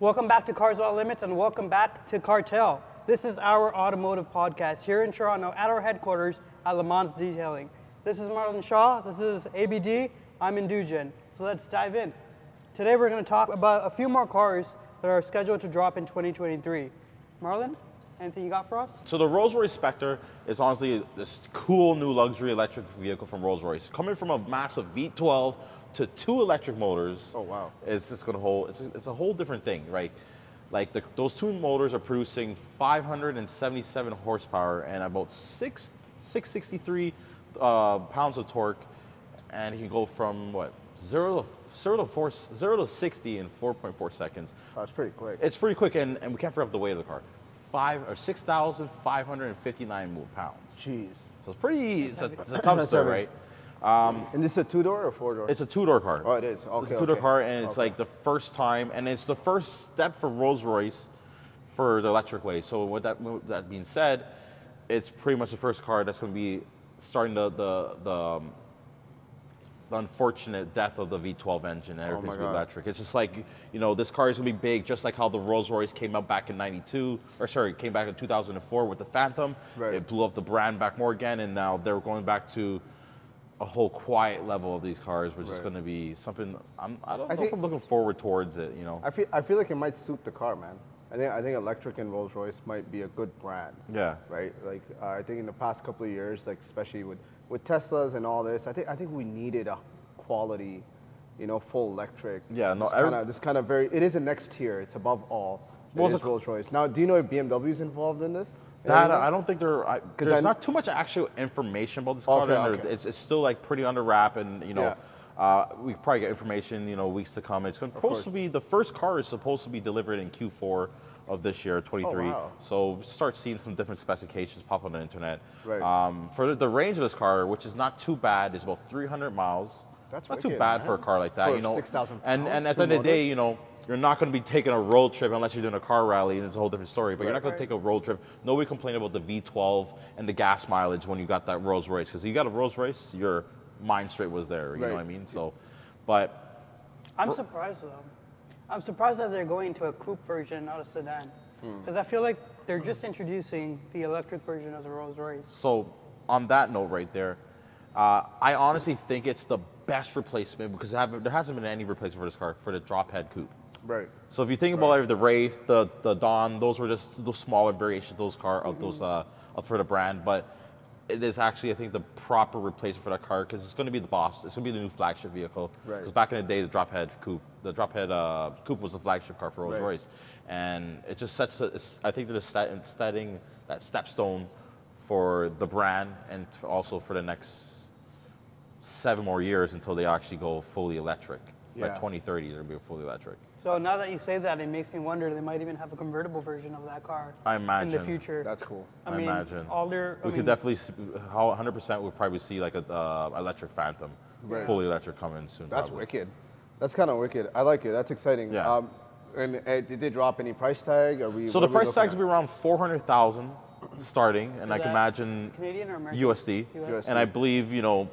Welcome back to Cars Without Limits and welcome back to Cartel. This is our automotive podcast here in Toronto at our headquarters at LeMans Detailing. This is Marlon Shaw, this is ABD, I'm Indujan. So let's dive in. Today we're going to talk about a few more cars that are scheduled to drop in 2023. Marlon, anything you got for us? So the Rolls Royce Spectre is honestly this cool new luxury electric vehicle from Rolls Royce. Coming from a massive V12 to 2 electric motors. Oh wow! It's just going to hold. It's a whole different thing, right? Like those 2 motors are producing 577 horsepower and about 663 pounds of torque, and you can go from what 0 to 60 in 4.4 seconds. That's pretty quick. It's pretty quick, and we can't forget the weight of the car. 6,559 pounds. Jeez. So it's pretty. It's a tough story, right? And this is a 2-door or 4-door? It's a 2-door car. Oh, it is. Okay. It's a 2-door car, and it's like the first time, and it's the first step for Rolls Royce for the electric way. So with that being said, it's pretty much the first car that's going to be starting the unfortunate death of the V12 engine and everything's going to be electric. It's just like, you know, this car is going to be big, just like how the Rolls Royce came out back in came back in 2004 with the Phantom. Right. It blew up the brand back more again, and now they're going back to a whole quiet level of these cars, which is going to be something. I don't know if I'm looking forward towards it. You know, I feel like it might suit the car, man. I think electric and Rolls Royce might be a good brand. Yeah. Right. Like I think in the past couple of years, like especially with Teslas and all this, I think we needed a quality, you know, full electric. Yeah. No. This kind of very. It is a next tier. It's above all. It is Rolls Royce. Now, do you know if BMW is involved in this? That I don't think there's not too much actual information about this car. Okay. It's still like pretty under wrap, and you know, we probably get information, you know, weeks to come. It's supposed to be the first car is supposed to be delivered in Q4 of this year, 23. Oh, wow. So start seeing some different specifications pop on the internet. Right. For the range of this car, which is not too bad, is about 300 miles. That's not wicked, too bad man. for a car like that, For you know. 6,000 and pounds, at the end of the day, you know, you're not going to be taking a road trip unless you're doing a car rally, and it's a whole different story. But you're not going to take a road trip. Nobody complained about the V12 and the gas mileage when you got that Rolls Royce, because you got a Rolls Royce, your mind straight was there. You know what I mean? So, but I'm surprised though. I'm surprised that they're going to a coupe version, not a sedan, because I feel like they're just introducing the electric version of the Rolls Royce. So on that note right there, I honestly think it's the best replacement because there hasn't been any replacement for this car, for the drop head coupe. Right. So if you think about like the Wraith, the Dawn, those were just those smaller variations of those for the brand. But it is actually, I think, the proper replacement for that car because it's going to be the boss. It's going to be the new flagship vehicle. Right. Because back in the day, the drop head coupe was the flagship car for Rolls Royce, and it just sets. I think they're setting that stepstone for the brand and also for the next 7 more years until they actually go fully electric. By 2030, they're going to be fully electric. So now that you say that, it makes me wonder they might even have a convertible version of that car. I imagine. In the future. That's cool. I mean, imagine. We could definitely, 100% we'll probably see like a electric Phantom, fully electric coming soon. That's probably. wicked. That's kind of wicked. I like it. That's exciting. Yeah. And did they drop any price tag? So the price tags will be around 400,000 starting, and I can imagine Canadian or American? USD. USD. And I believe, you know,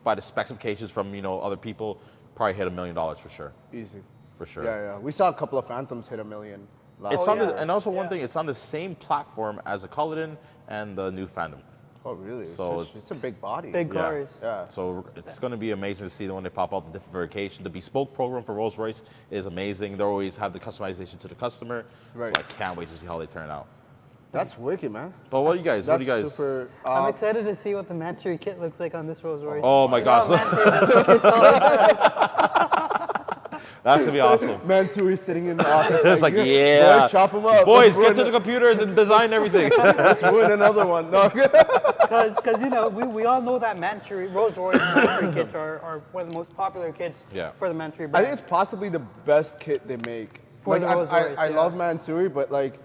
by the specifications from, you know, other people, probably hit $1 million for sure. Easy. For sure. Yeah. We saw a couple of Phantoms hit $1 million. It's on and also one thing, it's on the same platform as a Cullinan and the new Phantom. Oh, really? So it's a big body. Big cars. Yeah. So it's going to be amazing to see when they pop out the different variations. The bespoke program for Rolls Royce is amazing. They always have the customization to the customer. Right. So I can't wait to see how they turn out. That's wicked, man. But what do you guys? Super, I'm excited to see what the Mansory kit looks like on this Rolls Royce. Oh my gosh. That's going to be awesome. Mansory sitting in the office. It's like, yeah. Boys, chop them up. Boys, get to the computers and design everything. Let's win another one. No. Because you know, we all know that Rolls Royce Mansory kits are one of the most popular kits for the Mansory brand. I think it's possibly the best kit they make. For the Rolls Royce, I love Mansory, but like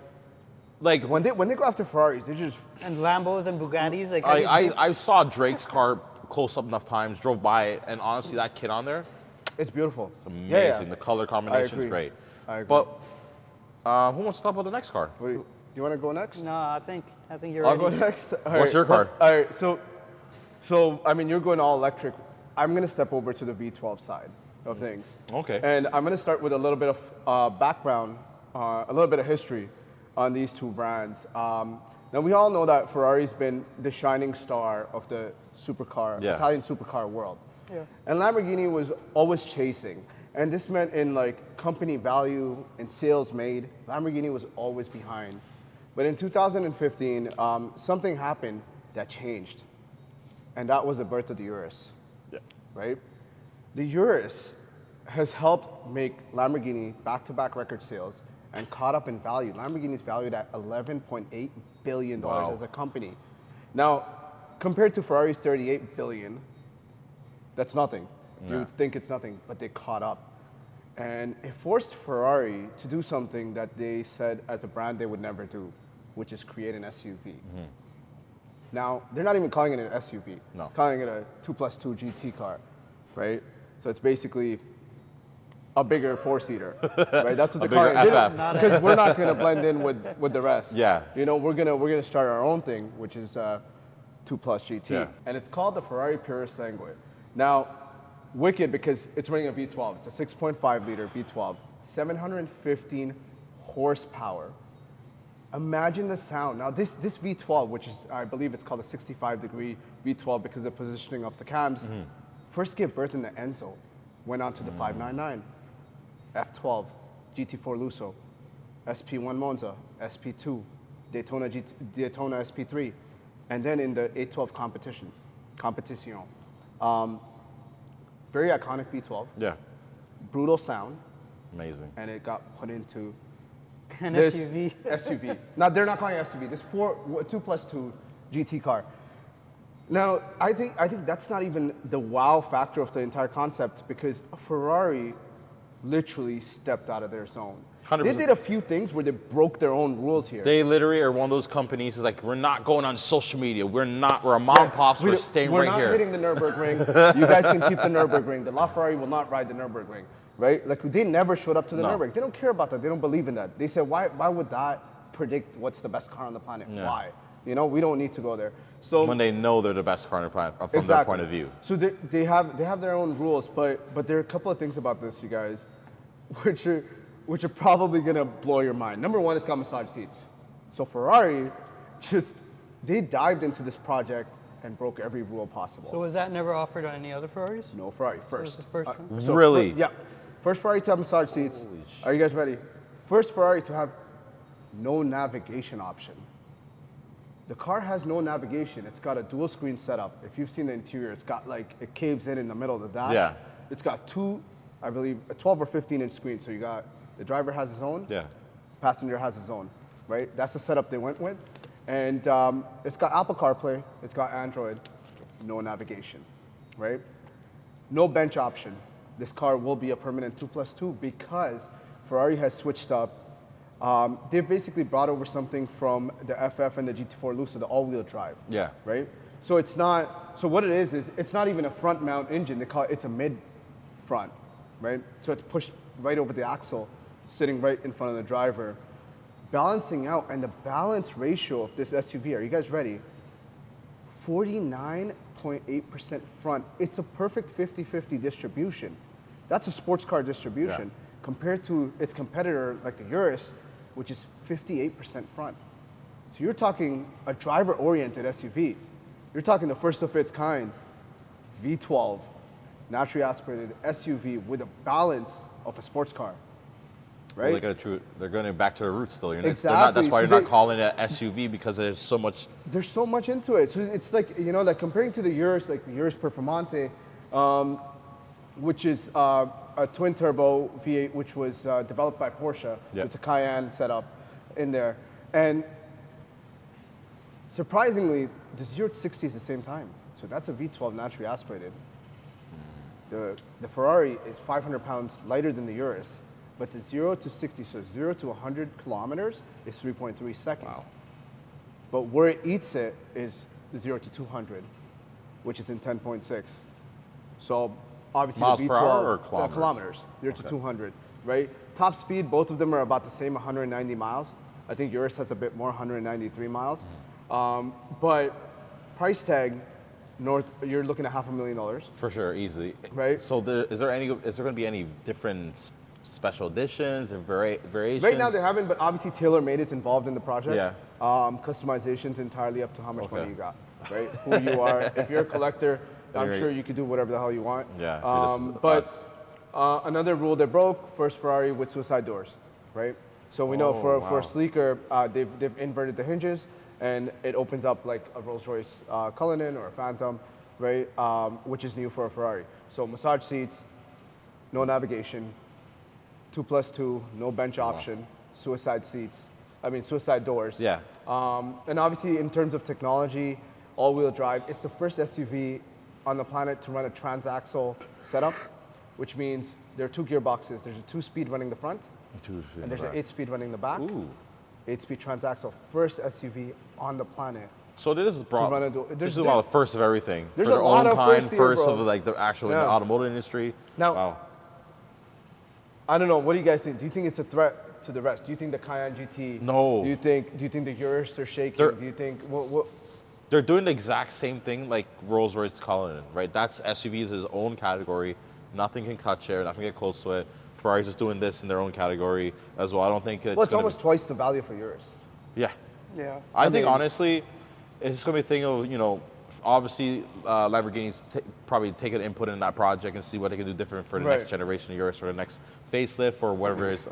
when they go after Ferraris, they just and Lambos and Bugattis. Like I saw Drake's car close up enough times, drove by it, and honestly, that kit on there, it's beautiful. It's amazing. Yeah. The color combination is great. I agree. But who wants to talk about the next car? Do you want to go next? No, I think you're I'll ready. go next. What's your car? All right, so I mean, you're going all electric. I'm going to step over to the V12 side of things. Okay. And I'm going to start with a little bit of background a little bit of history on these two brands. Now we all know that Ferrari's been the shining star of the supercar, Yeah. Italian supercar world. Yeah. And Lamborghini was always chasing. And this meant in like company value and sales made, Lamborghini was always behind. But in 2015, something happened that changed. And that was the birth of the Urus, Yeah. right? The Urus has helped make Lamborghini back-to-back record sales and caught up in value. Lamborghini's valued at $11.8 billion Wow. as a company. Now, compared to Ferrari's $38 billion, that's nothing. You Yeah. would think it's nothing, but they caught up. And it forced Ferrari to do something that they said as a brand they would never do, which is create an SUV. Now, they're not even calling it an SUV. No. Calling it a 2+2 GT car, right? So it's basically a bigger four-seater, right? That's what A they're calling bigger it. FF. Because we're not going to blend in with the rest. Yeah. You know, we're gonna start our own thing, which is 2+ GT. Yeah. And it's called the Ferrari Purosangue. Now, wicked because it's running a V12. It's a 6.5-liter V12, 715 horsepower. Imagine the sound. Now this V12, which is, I believe it's called a 65-degree V12 because of the positioning of the cams, first gave birth in the Enzo, went on to the 599, F12, GT4 Lusso, SP1 Monza, SP2, Daytona SP3, and then in the 812 competition. Very iconic V12, Yeah. brutal sound, Amazing. and it got put into An this SUV. SUV. Now they're not calling it SUV. This 2+2 GT car. Now I think that's not even the wow factor of the entire concept because Ferrari literally stepped out of their zone. 100%. They did a few things where they broke their own rules here. They literally are one of those companies is like, we're not going on social media. We're a mom and pops. We're staying we're right not here. hitting the Nürburgring. You guys can keep the Nürburgring. The LaFerrari will not ride the Nürburgring, right? Like they never showed up to the No. Nürburgring. They don't care about that. They don't believe in that. They said, why would that predict what's the best car on the planet? Yeah. Why? You know, we don't need to go there. So When they know they're the best car on the planet from their exactly. point of view. So they have their own rules, but there are a couple of things about this, you guys, which are probably gonna blow your mind. Number one, it's got massage seats. So Ferrari they dived into this project and broke every rule possible. So was that never offered on any other Ferraris? No, Ferrari Was first. the first one? Really? Yeah. First Ferrari to have massage seats. Holy Are you guys ready? First Ferrari to have no navigation option. The car has no navigation. It's got a dual screen setup. If you've seen the interior, it's got like, it caves in the middle of the dash. Yeah. It's got two, I believe, a 12 or 15 inch screen. So you got, the driver has his own, Yeah. passenger has his own, right? That's the setup they went with. And it's got Apple CarPlay, it's got Android, no navigation, right? No bench option. This car will be a permanent 2+2 because Ferrari has switched up. They've basically brought over something from the FF and the GT4 Lusso, the all-wheel drive. Yeah. Right? So it's not, so what it is it's not even a front mount engine. They call it, it's a mid front, right? So it's pushed right over the axle, sitting right in front of the driver. Balancing out, and the balance ratio of this SUV, are you guys ready? 49.8% front. It's a perfect 50-50 distribution. That's a sports car distribution compared to its competitor like the Urus, which is 58% front. So you're talking a driver-oriented SUV. You're talking the first of its kind, V12, naturally aspirated SUV with a balance of a sports car, right? Well, they're going back to their roots still. Exactly. That's why So you're not calling it an SUV because there's so much. There's so much into it. So it's like, you know, like comparing to the Urus, like the Urus Performante, which is a twin turbo V8, which was developed by Porsche. Yep. It's a Cayenne setup in there. And surprisingly, the 0 to 60 is the same time. So that's a V12 naturally aspirated. The Ferrari is 500 pounds lighter than the Urus, but the 0 to 60, so 0 to 100 kilometers is 3.3 seconds. Wow. But where it eats it is the 0 to 200, which is in 10.6. So obviously Miles the per V12, hour or kilometers? kilometers, 0 to Okay. 200, right? Top speed, both of them are about the same, 190 miles. I think Urus has a bit more, 193 miles. But price tag, you're looking at $500,000. For sure, easily. Right. So is there going to be any different special editions and variations? Right now they haven't, but obviously TaylorMade is involved in the project. Yeah. Customization's entirely up to how much money you got, right? Who you are. If you're a collector, I'm sure you could do whatever the hell you want. Yeah. But another rule they broke, first Ferrari with suicide doors, right? So we know for a sleeker, they've inverted the hinges, and it opens up like a Rolls Royce Cullinan or a Phantom, right? Which is new for a Ferrari. So massage seats, no navigation, 2+2, no bench option, suicide doors. Yeah. And obviously in terms of technology, all-wheel drive, it's the first SUV on the planet to run a transaxle setup, which means there are 2 gearboxes. There's a 2-speed running the front, and there's an 8-speed running the back. Ooh. 8-speed transaxle, first SUV on the planet. So this is there's a lot of firsts of everything. There's for their a lot own of kind, firsts here, first bro. of like the actual in the automotive industry. Now, wow. I don't know. What do you guys think? Do you think it's a threat to the rest? Do you think the Cayenne GT? No. Do you think the Urus are shaking? Do you think what? They're doing the exact same thing like Rolls Royce Cullinan, right? That's SUVs his own category. Nothing can touch it. Nothing can get close to it. Ferrari's just doing this in their own category as well. I don't think it's. Well, it's almost twice the value for Urus. Yeah. Yeah. I think honestly, it's just gonna be a thing of obviously Lamborghini's probably take an input in that project and see what they can do different for the next generation of Urus or the next facelift or whatever it is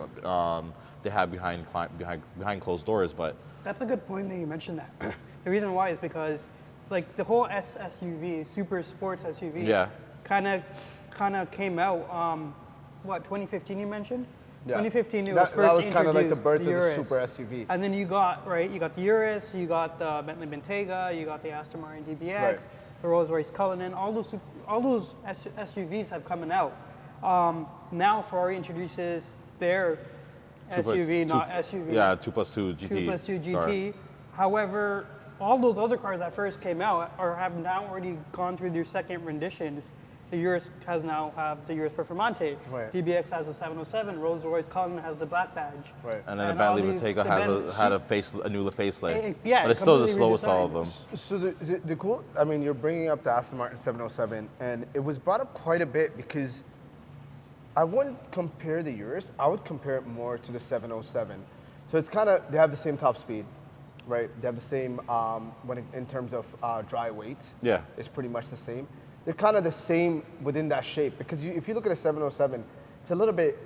they have behind closed doors. But that's a good point that you mentioned that. The reason why is because like the whole SUV, super sports SUV, kind of came out. What 2015 you mentioned? Yeah. 2015 it was first that was kind of like the birth the of the super SUV. And then you got the Urus, you got the Bentley Bentayga, you got the Aston Martin DBX, the Rolls Royce Cullinan. All those SUVs have coming out. Now Ferrari introduces their SUV, not SUV. Yeah, 2+2 GT. 2+2 GT. However, all those other cars that first came out have now already gone through their second renditions. The Urus has now have the Urus Performante. Right. DBX has the 707. Rolls Royce Cullinan has the black badge. Right. And then the Bentley Bentayga had a new facelift. Yeah, but it's still the slowest of all of them. So the cool, I mean, you're bringing up the Aston Martin 707, and it was brought up quite a bit because I wouldn't compare the Urus. I would compare it more to the 707. So it's kind of, they have the same top speed, right? They have the same, in terms of dry weight. Yeah. It's pretty much the same. They're kind of the same within that shape because if you look at a 707, it's a little bit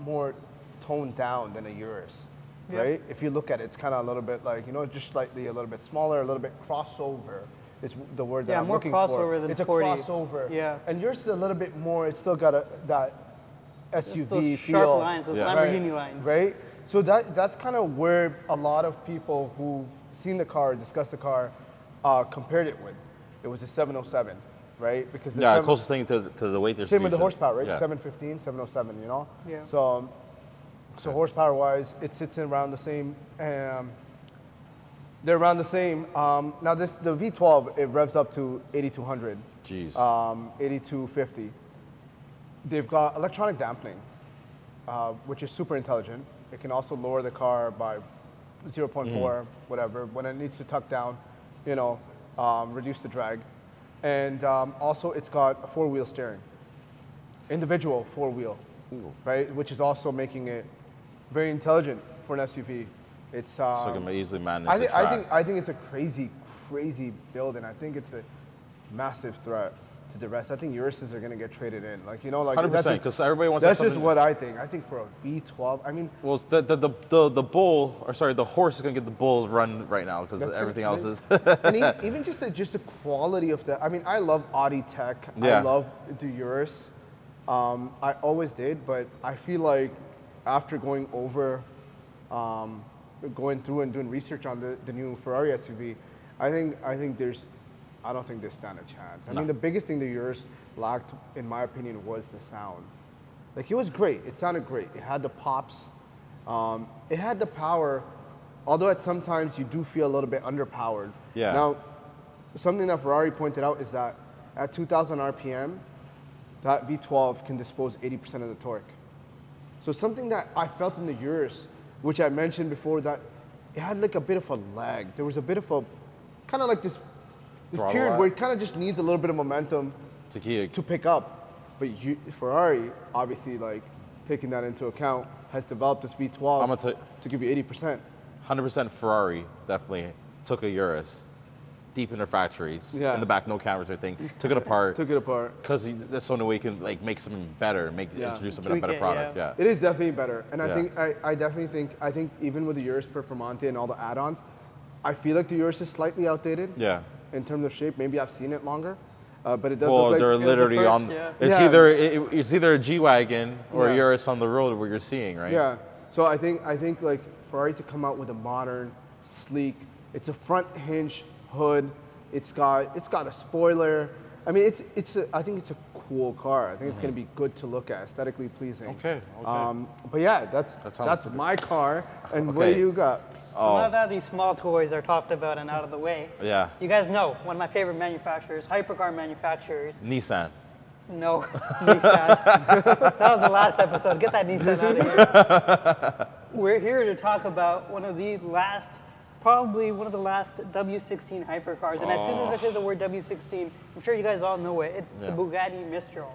more toned down than a Urus, right? If you look at it, it's kind of a little bit like, just slightly a little bit smaller, a little bit crossover is the word that I'm looking for. Yeah, more crossover than sporty. It's a crossover. Yeah. And Urus is a little bit more, it's still got that SUV those feel. Sharp lines, those Lamborghini lines. Right? So that's kind of where a lot of people who've seen the car, discussed the car, compared it with. It was a 707, right? Because the closest thing to the weight distribution. Same with the horsepower, right? Yeah. 715, 707, Yeah. So horsepower-wise, it sits around the same. They're around the same. Now the V12, it revs up to 8,200. Jeez. 8,250. They've got electronic dampening, which is super intelligent. It can also lower the car by 0.4, whatever, when it needs to tuck down, reduce the drag. And also it's got a 4-wheel steering, individual 4-wheel, right? Which is also making it very intelligent for an SUV. It's so it can easily manage I the track. think it's a crazy build, and I think it's a massive threat to the rest. I think Uruses are going to get traded in, 100%, because everybody wants. That's just what I think. I think for a V12, I mean. Well, the bull, or sorry, the horse is going to get the bull run right now because everything else is. And even just the quality of the. I mean, I love Audi tech. Yeah. I love the Urus. I always did, but I feel like after going through and doing research on the new Ferrari SUV, I don't think they stand a chance. I mean, the biggest thing the Urus lacked, in my opinion, was the sound. Like, it was great. It sounded great. It had the pops. It had the power, although at sometimes you do feel a little bit underpowered. Yeah. Now, something that Ferrari pointed out is that at 2,000 RPM, that V12 can dispose 80% of the torque. So something that I felt in the Urus, which I mentioned before, that it had like a bit of a lag. There was a bit of a, kind of like this period where it kind of just needs a little bit of momentum to pick up. But Ferrari, obviously, like, taking that into account, has developed this V12 I'm gonna tell to give you 80%. 100% Ferrari definitely took a Urus deep in their factories, Yeah. in the back, no cameras or anything, took it apart. Took it apart. Because that's the only way you can like make something better, introduce something a Tweak better it, product. yeah. Yeah. It is definitely better, and Yeah. I definitely think even with the Urus Performante and all the add-ons, I feel like the Urus is slightly outdated. Yeah. In terms of shape, maybe I've seen it longer, but it does Well, look like they're it was the literally first- on. yeah. It's Yeah. either a G-Wagon or Yeah. a Urus on the road where you're seeing, right? Yeah. So I think like Ferrari to come out with a modern, sleek. It's a front hinge hood. It's got a spoiler. I mean, I think it's a cool car. I think it's going to be good to look at, aesthetically pleasing. Okay. But yeah, that's sounds my car. And what Okay. do you got? So now that these small toys are talked about and out of the way, Yeah. you guys know one of my favorite manufacturers, hypercar manufacturers. Nissan. No, Nissan. That was the last episode. Get that Nissan out of here. We're here to talk about probably one of the last W16 hypercars. And as soon as I say the word W16, I'm sure you guys all know it. It's the Bugatti Mistral.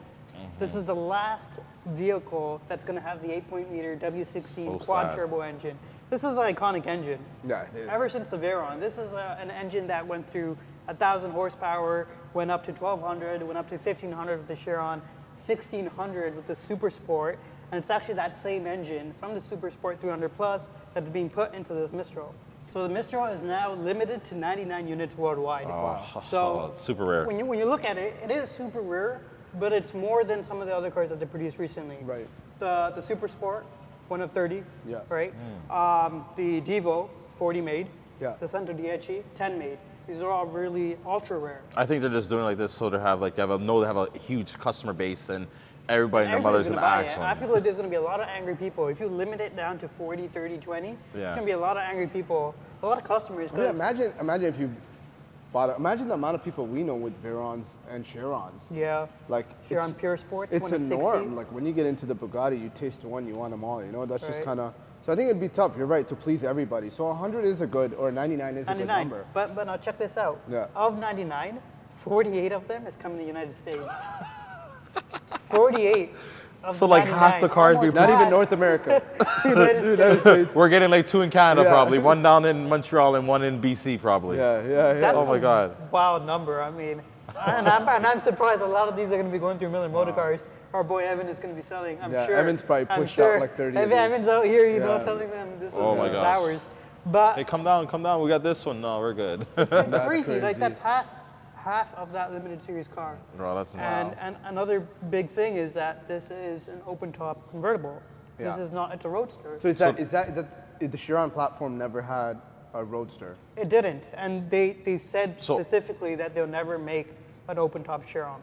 This is the last vehicle that's going to have the 8.0-liter W16 So quad sad. turbo engine. This is an iconic engine. Yeah, it is. Ever since the Veyron, this is an engine that went through 1,000 horsepower, went up to 1,200, went up to 1,500 with the Chiron, 1,600 with the Super Sport, and it's actually that same engine from the Super Sport 300 Plus that's being put into this Mistral. So the Mistral is now limited to 99 units worldwide. So it's super rare. when you look at it, it is super rare, but it's more than some of the other cars that they produced recently. Right. The Super Sport, 1 of 30. Yeah. Right. The Devo, 40 made. Yeah. The Santo Dieci, 10 made. These are all really ultra rare. I think they're just doing it like this so they have a huge customer base and everybody and their Everybody's mother's gonna gonna buy ask it. I them. feel like there's gonna be a lot of angry people. If you limit it down to 40, 30, 20, Yeah. there's gonna be a lot of angry people, a lot of customers. I mean, 'cause- imagine if you bought it. Imagine the amount of people we know with Veyrons and Chirons. yeah. Like Chiron Pure Sports, it's 1 a of 60. norm. Like when you get into the Bugatti, you taste one, you want them all. You know, that's just Right. kind of. So I think it'd be tough. You're right to please everybody. So 100 is a good, or 99 is a good 99. number. But now check this out. Yeah. Of 99, 48 of them is coming to the United States. 48. Of So, like, half the cars almost be- Not even half. North America. United States. We're getting like 2 in Canada Yeah. probably, 1 down in Montreal and 1 in BC probably. yeah. That's Oh my a God. wild number. I mean, and I'm surprised a lot of these are going to be going through Miller Motor Cars. Our boy Evan is going to be selling. I'm Yeah, sure. Evan's probably I'm pushed sure out like 30 of If these. Evan's out here, you know, Yeah. telling them this Oh is my this is gosh. ours. But Hey, come down, we got this one. No, we're good. it's crazy. crazy. Like that's half of that limited series car. Bro, that's And another big thing is that this is an open top convertible. Yeah. This is not. It's a roadster. So is that the Chiron platform never had a roadster? It didn't, and they said So- specifically that they'll never make an open top Chiron.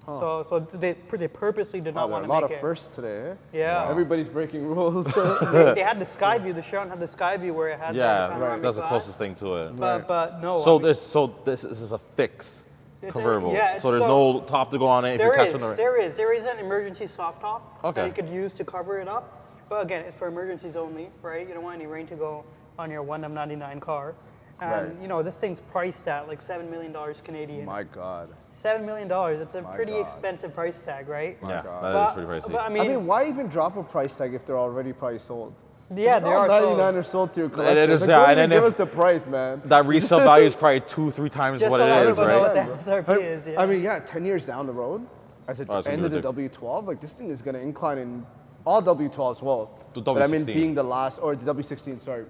So they purposely did not Wow, there want are a to make lot of firsts today. Eh? Yeah. Everybody's breaking rules. They had the Skyview. The Chiron had the Skyview where it had the Yeah, panoramic that's the glass. closest thing to it. But no. So I mean, this is a fixed It's a- convertible. yeah, so there's so- no top to go on it if you're there catching the there is an emergency soft top Okay. that you could use to cover it up. But again, it's for emergencies only, right? You don't want any rain to go on your 1 of 99 car. And Right. you know, this thing's priced at like $7 million Canadian. My God. $7 million. It's a pretty God. expensive price tag, right? Yeah, God. that is pretty pricey. But I I mean, mean, why even drop a price tag if they're already probably sold? yeah, they All are 99 sold. are sold to your It collector. is, Like, yeah, don't and even then give if- us the price, man. that resale value is probably 2-3 times Just what so it that is, everyone knows right? what the MSRP is. Yeah. I mean, yeah, 10 years down the road, as at Oh, it's the gonna end be of the W12, like this thing is going to incline in all W12s well. The But I mean, W16. being the last, or the W16, sorry,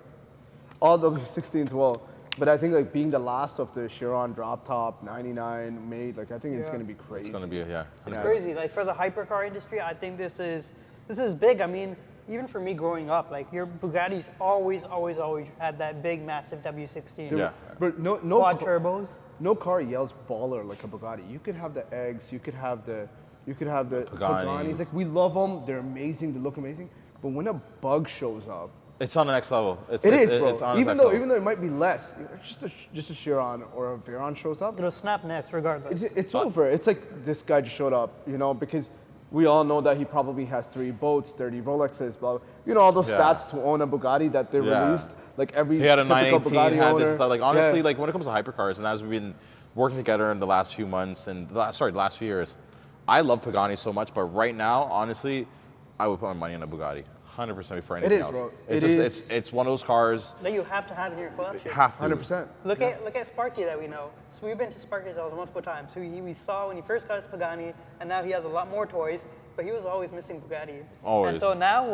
all W16s well. But I think like being the last of the Chiron drop top 99 made, like I think it's Yeah. going to be crazy. It's gonna be yeah. It's crazy. Like for the hypercar industry, I think this is big. I mean, even for me growing up, like your Bugattis always had that big, massive W16. Yeah. But no Quad turbos. no car yells baller like a Bugatti. You could have the eggs, you could have the Paganis. Paganis. Like we love them, they're amazing, they look amazing. But when a bug shows up, It's on the next level. It's bro. It's on the even next though level. it might be less, just a Chiron or a Veyron shows up, It'll snap next, regardless. it's over. It's like this guy just showed up, you know, because we all know that he probably has 3 boats, 30 Rolexes, blah. You know all those Yeah. stats to own a Bugatti that they Yeah. released. Like every He had a typical 918, Bugatti had owner. this stuff. Like honestly, Yeah. like when it comes to hypercars, and as we've been working together in the last few months and the last few years, I love Pagani so much. But right now, honestly, I would put my money on a Bugatti, 100% before It anything is, else. bro. It's It just, is. it's one of those cars. That you have to have in your collection. Have to. 100%. Look at Sparky that we know. So we've been to Sparky's house multiple times. So we saw when he first got his Pagani, and now he has a lot more toys. But he was always missing Bugatti. Always. And so now,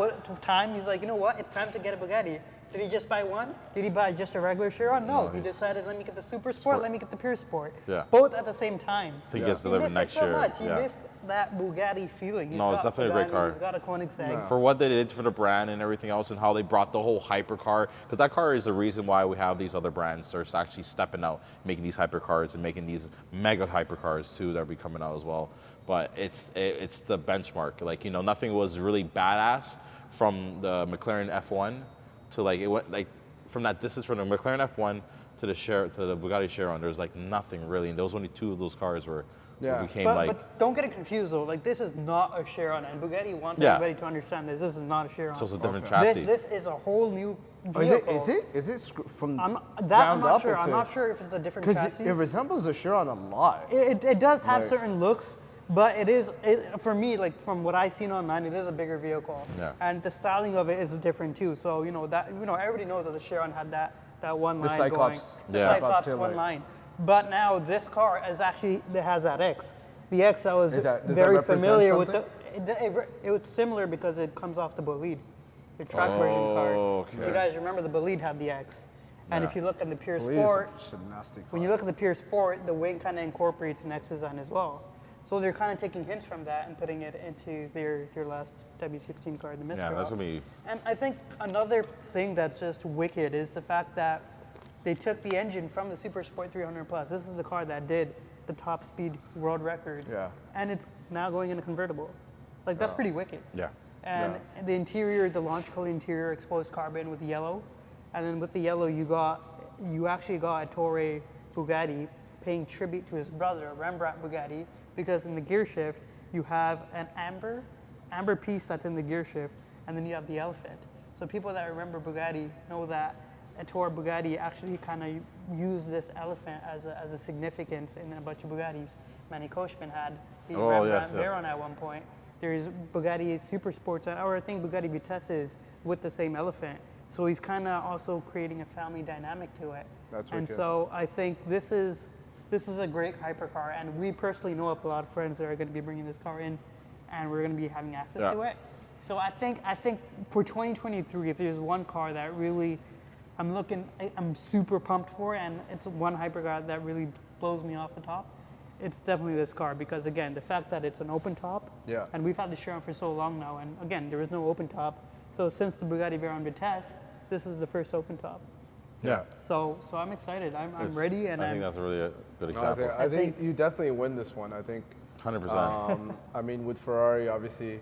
he's like, you know what? It's time to get a Bugatti. Did he just buy one? Did he buy just a regular Chiron? No, he decided, let me get the Super Sport, let me get the Pure Sport. Yeah. Both at the same time. I think Yeah. it's He delivered missed next it so year. much. He Yeah. missed that Bugatti feeling. He's No, it's got definitely a great Pagani, car. He's got a Koenigsegg. Yeah. For what they did for the brand and everything else, and how they brought the whole hypercar, because that car is the reason why we have these other brands that are actually stepping out, making these hypercars and making these mega hypercars too that are be coming out as well. But it's the benchmark. Like, you know, nothing was really badass from the McLaren F1 to like it went like from that distance from the McLaren F1 to the Bugatti Chiron. There's like nothing really, and those only two of those cars were became like. But don't get it confused though. Like, this is not a Chiron, and Bugatti wants everybody to understand this. This is not a Chiron. So it's a different Okay. chassis. This is a whole new Oh, is it? vehicle. Is it from I'm ground not up? sure. I'm not sure if it's a different Because chassis. it resembles the Chiron a lot. It does have Like- certain looks, but for me, like from what I've seen online, it is a bigger vehicle. Yeah. And the styling of it is different too. So everybody knows that the Chiron had that one The line Cyclops. going. The Yeah. Cyclops tail one light. line. But now this car it has that X. The X I was Does that very represent familiar with. something? It was similar because it comes off the Bolide, the track version car. If you okay. guys remember, the Bolide had the X. And Yeah. if you look at the Pure Believe it's Sport, a nasty car. when you look at the Pure Sport, the wing kind of incorporates an X design as well. So they're kind of taking hints from that and putting it into their last W16 car, the Mistral. Yeah, that's gonna be. And I think another thing that's just wicked is the fact that they took the engine from the Super Sport 300 Plus. This is the car that did the top speed world record. Yeah. And it's now going in a convertible. Like, that's pretty wicked. Yeah. And the interior, the launch color interior, exposed carbon with yellow. And then with the yellow, you actually got a Torre Bugatti paying tribute to his brother, a Rembrandt Bugatti, because in the gear shift, you have an amber piece that's in the gear shift, and then you have the elephant. So people that remember Bugatti know that a Torre Bugatti actually kind of used this elephant as a significance in a bunch of Bugattis. Manny Koshman had the Rembrandt yes, yeah. Veyron at one point. There's Bugatti Super Sports, or I think Bugatti Vitesses with the same elephant. So he's kind of also creating a family dynamic to it. That's and wicked. so I think this is a great hypercar, and we personally know of a lot of friends that are going to be bringing this car in, and we're going to be having access to it. So I think for 2023, if there's one car that really I'm super pumped for, and it's one hypercar that really blows me off the top, it's definitely this car, because again, the fact that it's an open top, Yeah. and we've had the Chiron for so long now, and again, there was no open top. So since the Bugatti Veyron Vitesse, this is the first open top. Yeah. So I'm excited. I'm It's- ready, and I think I'm that's a really good No, I example. think, I think you definitely win this one. I think 100%. I mean, with Ferrari, obviously,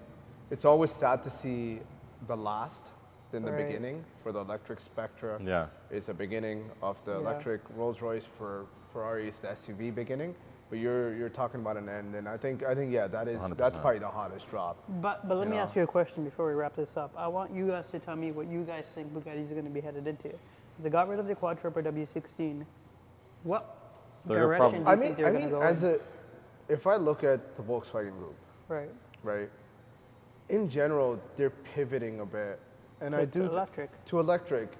it's always sad to see the last in the Right. beginning for the electric Spectre. Yeah. It's a beginning of the electric Rolls Royce for Ferrari's SUV beginning. But you're talking about an end, and I think yeah, that's 100%. probably the hottest drop. But let me know. ask you a question before we wrap this up. I want you guys to tell me what you guys think Bugatti's going to be headed into. So they got rid of the Quadruple W16. What They're gonna direction do I you mean, think they're going to go in? if I look at the Volkswagen Group, Right. right? In general, they're pivoting a bit, and I do To electric. to electric.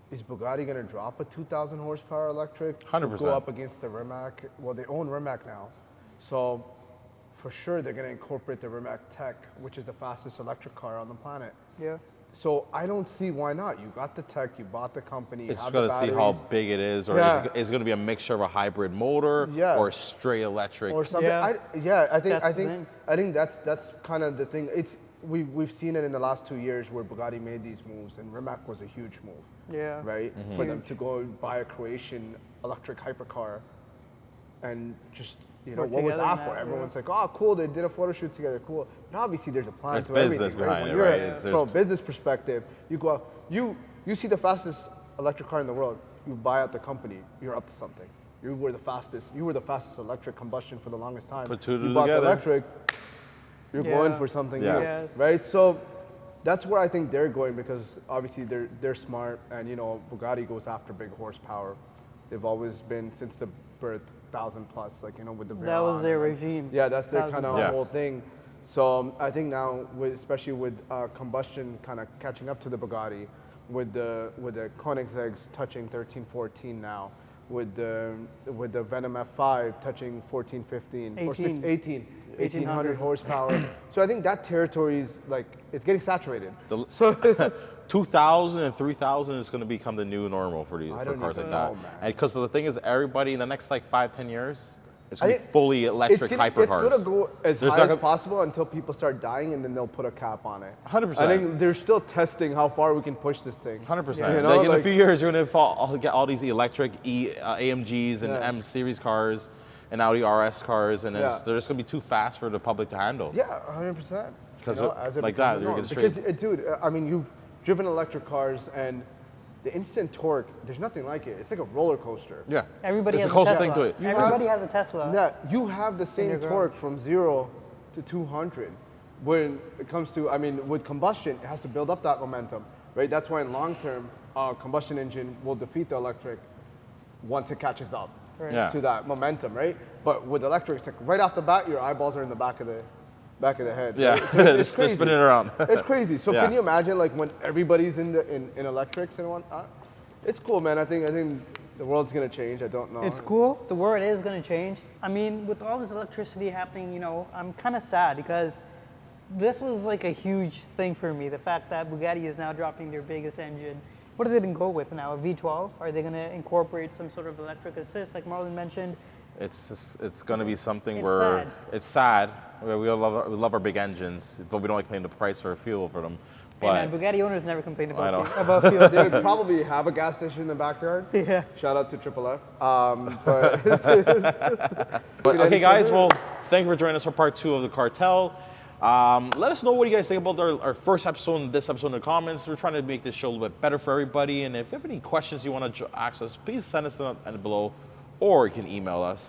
Is Bugatti going to drop a 2,000 horsepower electric to 100%. go up against the Rimac? Well, they own Rimac now, so for sure they're going to incorporate the Rimac tech, which is the fastest electric car on the planet. Yeah. So I don't see why not. You got the tech, you bought the company, you It's have going the to see how batteries, big it is, or Yeah. is it going to be a mixture of a hybrid motor Yeah. or straight electric? or something. Yeah. I think that's kind of the thing. We've seen it in the last 2 years where Bugatti made these moves, and Rimac was a huge move. Yeah. Right? For them to go buy a Croatian electric hypercar and just, Work what was together that in for? that, Everyone's like, oh, cool, they did a photo shoot together, cool. But obviously there's a plan There's to business everything, right? behind When it, you're right? from a business perspective, you go out, you see the fastest electric car in the world, you buy out the company, you're up to something. You were the fastest electric combustion for the longest time. Put two you bought the together. electric, you're going Yeah. for something Yeah. new, Yeah. right? So that's where I think they're going, because obviously they're smart, and Bugatti goes after big horsepower. They've always been, since the birth, 1,000 plus, with the That was Veyron their and- regime. Yeah, that's their 1,000 kind of Yeah. whole thing. So I think now, especially with combustion kind of catching up to the Bugatti, with the Koenigsegg's touching 13, 14 now, with the Venom F5 touching 14, 15, 18. 1800 horsepower. So I think that territory is like, it's getting saturated. So 2,000 and 3,000 is going to become the new normal for cars like that. And because the thing is, everybody in the next like 5-10 years, it's going to be fully electric hypercars. It's going to go as high as possible until people start dying, and then they'll put a cap on it. 100%. I think they're still testing how far we can push this thing. 100%. You know, like in a few years, you're going to get all these electric AMGs and M series cars and Audi RS cars, and they're just going to be too fast for the public to handle. Yeah, 100%. Because like that, you're getting straight. Because, dude, I mean, you've driven electric cars, and the instant torque, there's nothing like it. It's like a roller coaster. Yeah. Everybody has the closest a Tesla. thing to it. Everybody has a Tesla. Yeah, you have the same torque from 0 to 200. When it comes to, I mean, with combustion, it has to build up that momentum, right? That's why in long term, combustion engine will defeat the electric once it catches up to that momentum, right? But with electric, it's like right off the bat, your eyeballs are in the back of the head. Yeah, right? It's just spinning it around. It's crazy. So can you imagine like when everybody's in electrics and whatnot? It's cool, man. I think the world's gonna change. I don't know. It's cool. The world is gonna change. I mean, with all this electricity happening, you know, I'm kind of sad because this was like a huge thing for me. The fact that Bugatti is now dropping their biggest engine. What are they gonna go with now? A V12? Are they gonna incorporate some sort of electric assist, like Marlon mentioned? It's going to be something where it's sad. We love our big engines, but we don't like paying the price for fuel for them. But Bugatti owners never complained about fuel. They would probably have a gas station in the backyard. Yeah. Shout out to Triple F. But okay, guys. Well, thank you for joining us for part 2 of the Cartel. Let us know what you guys think about our first episode and this episode in the comments. We're trying to make this show a little bit better for everybody. And if you have any questions you want to ask us, please send us them below, or you can email us.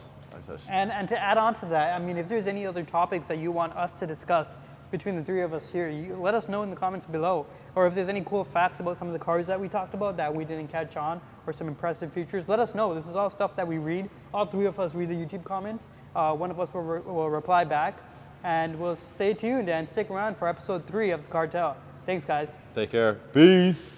And to add on to that, I mean, if there's any other topics that you want us to discuss between the 3 of us here, let us know in the comments below. Or if there's any cool facts about some of the cars that we talked about that we didn't catch on, or some impressive features, let us know. This is all stuff that we read. All 3 of us read the YouTube comments. One of us will reply back. And we'll stay tuned and stick around for episode 3 of the Cartel. Thanks, guys. Take care. Peace.